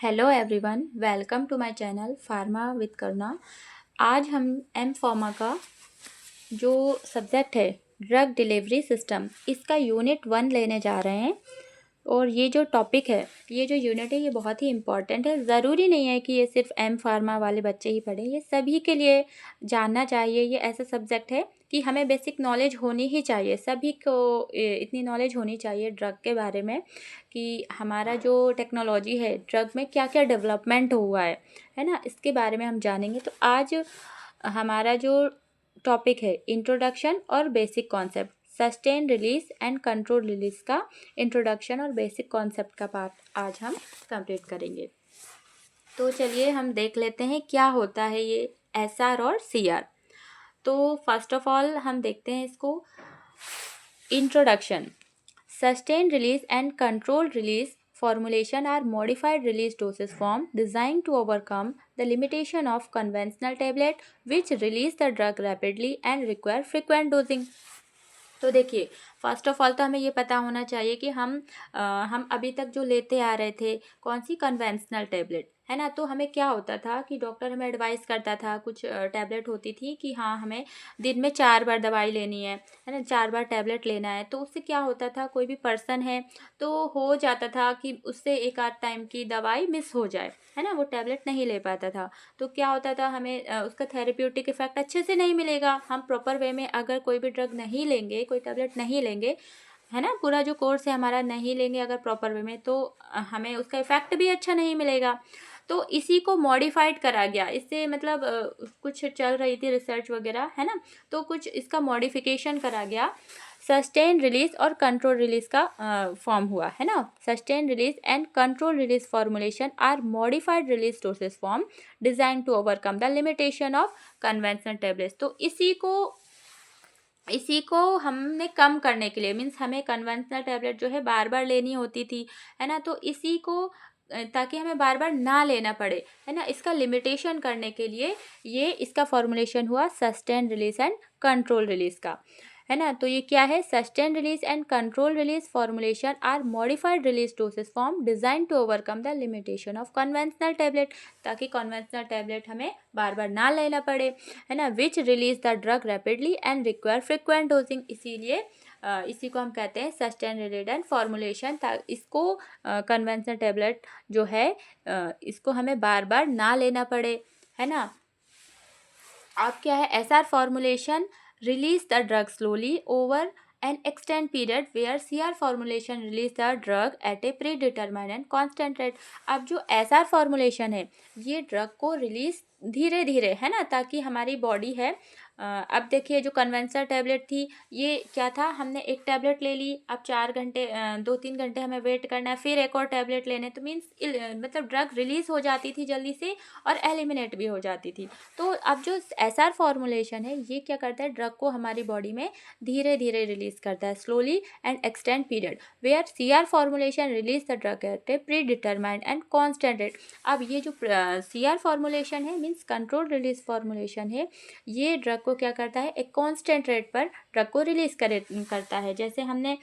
Hello everyone, welcome to my channel pharma with Karuna. आज हम M pharma का जो सब्जेक्ट है ड्रग डिलीवरी सिस्टम, इसका यूनिट 1 लेने जा रहे हैं। और ये जो टॉपिक है, ये जो यूनिट है, ये बहुत ही इम्पॉर्टेंट है। ज़रूरी नहीं है कि ये सिर्फ एम फार्मा वाले बच्चे ही पढ़ें, ये सभी के लिए जानना चाहिए। ये ऐसा सब्जेक्ट है कि हमें बेसिक नॉलेज होनी ही चाहिए, सभी को इतनी नॉलेज होनी चाहिए ड्रग के बारे में कि हमारा जो टेक्नोलॉजी है ड्रग में क्या क्या डेवलपमेंट हुआ है ना, इसके बारे में हम जानेंगे। तो आज हमारा जो टॉपिक है इंट्रोडक्शन और basic concept, sustain release and control release का इंट्रोडक्शन और बेसिक कॉन्सेप्ट का पार्ट आज हम कंप्लीट करेंगे। तो चलिए हम देख लेते हैं क्या होता है ये एसआर और सीआर। तो फर्स्ट ऑफ ऑल हम देखते हैं इसको। Introduction. Sustain release and control release formulation are modified release dosage form designed to overcome the limitation of conventional tablet which release the drug rapidly and require frequent dosing। तो देखिए, first of all तो हमें ये पता होना चाहिए कि हम अभी तक जो लेते आ रहे थे कौन सी कन्वेंशनल टेबलेट है ना। तो हमें क्या होता था कि डॉक्टर हमें एडवाइस करता था, कुछ टैबलेट होती थी कि हाँ हमें दिन में 4 बार दवाई लेनी है ना, 4 बार टैबलेट लेना है। तो उससे क्या होता था, कोई भी पर्सन है तो हो जाता था कि उससे एक आध टाइम की दवाई मिस हो जाए, है ना, वो टैबलेट नहीं ले पाता था। तो क्या होता था, हमें उसका थेरेप्यूटिक इफेक्ट अच्छे से नहीं मिलेगा। हम प्रॉपर वे में अगर कोई भी ड्रग नहीं लेंगे, कोई टैबलेट नहीं लेंगे, है ना, पूरा जो कोर्स है हमारा नहीं लेंगे अगर प्रॉपर वे में, तो हमें उसका इफेक्ट भी अच्छा नहीं मिलेगा। तो इसी को मॉडिफाइड करा गया, इससे मतलब कुछ चल रही थी रिसर्च वगैरह, है ना, तो कुछ इसका मॉडिफिकेशन करा गया। सस्टेन रिलीज और कंट्रोल रिलीज का फॉर्म हुआ, है ना। Sustain release and control release formulation are modified release dosage form design to overcome the limitation of conventional tablets. तो इसी को हमने कम करने के लिए, मीन्स हमें कन्वेंशनल टैबलेट जो है बार बार लेनी होती थी, है ना, तो इसी को ताकि हमें बार बार ना लेना पड़े, है ना, इसका लिमिटेशन करने के लिए ये इसका फॉर्मुलेशन हुआ sustain release and control release का, है ना। तो ये क्या है, sustain release and control release formulation are modified release dosage form design to overcome the limitation of conventional tablet, ताकि कन्वेंशनल टैबलेट हमें बार बार ना लेना पड़े, है ना, which release the drug rapidly and require frequent dosing. इसीलिए इसी को हम कहते हैं सस्टेन रिलीज एंड फॉर्मुलेशन। इसको कन्वेंशनल टैबलेट जो है इसको हमें बार बार ना लेना पड़े, है ना। अब क्या है, SR formulation release the drug slowly over an extended period where CR formulation release the drug at a predetermined and constant rate। अब जो SR formulation है ये ड्रग को रिलीज धीरे धीरे, है ना, ताकि हमारी बॉडी है अब देखिए जो कन्वेंशनल टैबलेट थी ये क्या था, हमने एक टैबलेट ले ली, अब 4 घंटे 2-3 घंटे हमें वेट करना है, फिर एक और टैबलेट लेने, तो मीन्स मतलब ड्रग रिलीज हो जाती थी जल्दी से और एलिमिनेट भी हो जाती थी। तो अब जो एसआर फॉर्मुलेशन है ये क्या करता है, ड्रग को हमारी बॉडी में धीरे धीरे रिलीज करता है, slowly and extend period, where CR formulation release the drug at a predetermined and constant rate. अब ये जो सीआर फॉर्मुलेशन है मीन्स कंट्रोल रिलीज फॉर्मुलेशन है, ये ड्रग को क्या करता है, एक कांस्टेंट रेट पर ड्रग को रिलीज करता है। जैसे हमने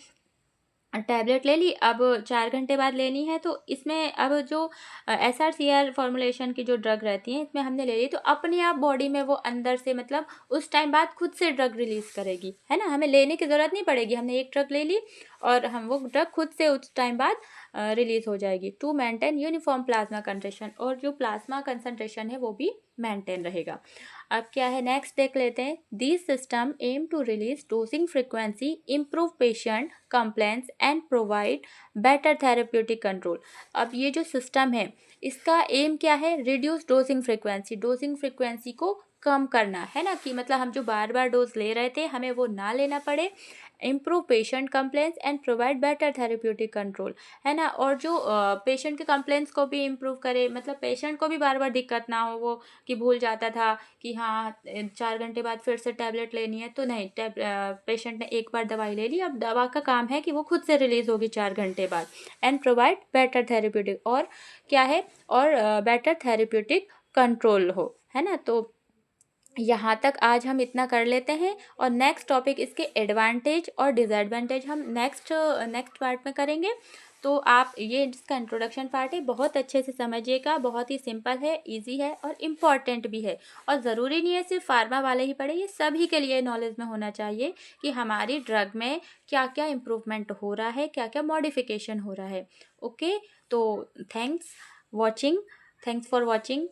टैबलेट ले ली, अब 4 घंटे बाद लेनी है, तो इसमें अब जो SRCR फॉर्मुलेशन की जो ड्रग रहती हैं इसमें हमने ले ली, तो अपने आप बॉडी में वो अंदर से मतलब उस टाइम बाद खुद से ड्रग रिलीज करेगी, है ना, हमें लेने की ज़रूरत नहीं पड़ेगी। हमने एक ड्रग ले ली और हम वो ड्रग खुद से उस टाइम बाद रिलीज हो जाएगी to maintain uniform plasma concentration, और जो प्लाज्मा कंसंट्रेशन है वो भी मेंटेन रहेगा। अब क्या है, नेक्स्ट देख लेते हैं। This system aim to release dosing frequency, improve patient complaints and provide better therapeutic control. अब ये जो सिस्टम है इसका एम क्या है, reduce dosing frequency, dosing frequency को कम करना, है ना, कि मतलब हम जो बार बार डोज ले रहे थे हमें वो ना लेना पड़े। Improve patient complaints and provide better therapeutic control, है ना, और जो पेशेंट के कंप्लेंट्स को भी इम्प्रूव करे, मतलब पेशेंट को भी बार बार दिक्कत ना हो, वो कि भूल जाता था कि हाँ 4 घंटे बाद फिर से टैबलेट लेनी है, तो नहीं, पेशेंट ने एक बार दवाई ले ली, अब दवा का काम है कि वो खुद से रिलीज होगी 4 घंटे बाद। एंड प्रोवाइड बेटर थेरेप्यूटिक, और क्या है, और बेटर थेरेप्यूटिक कंट्रोल हो, है ना। तो यहाँ तक आज हम इतना कर लेते हैं, और नेक्स्ट टॉपिक इसके एडवांटेज और डिसएडवांटेज हम नेक्स्ट पार्ट में करेंगे। तो आप ये जिसका इंट्रोडक्शन पार्ट है बहुत अच्छे से समझिएगा, बहुत ही सिंपल है, ईजी है और इम्पॉर्टेंट भी है। और ज़रूरी नहीं है सिर्फ फार्मा वाले ही पढ़े, ये सभी के लिए नॉलेज में होना चाहिए कि हमारी ड्रग में क्या क्या इम्प्रूवमेंट हो रहा है, क्या क्या मॉडिफिकेशन हो रहा है। ओके, तो thanks watching, thanks for watching.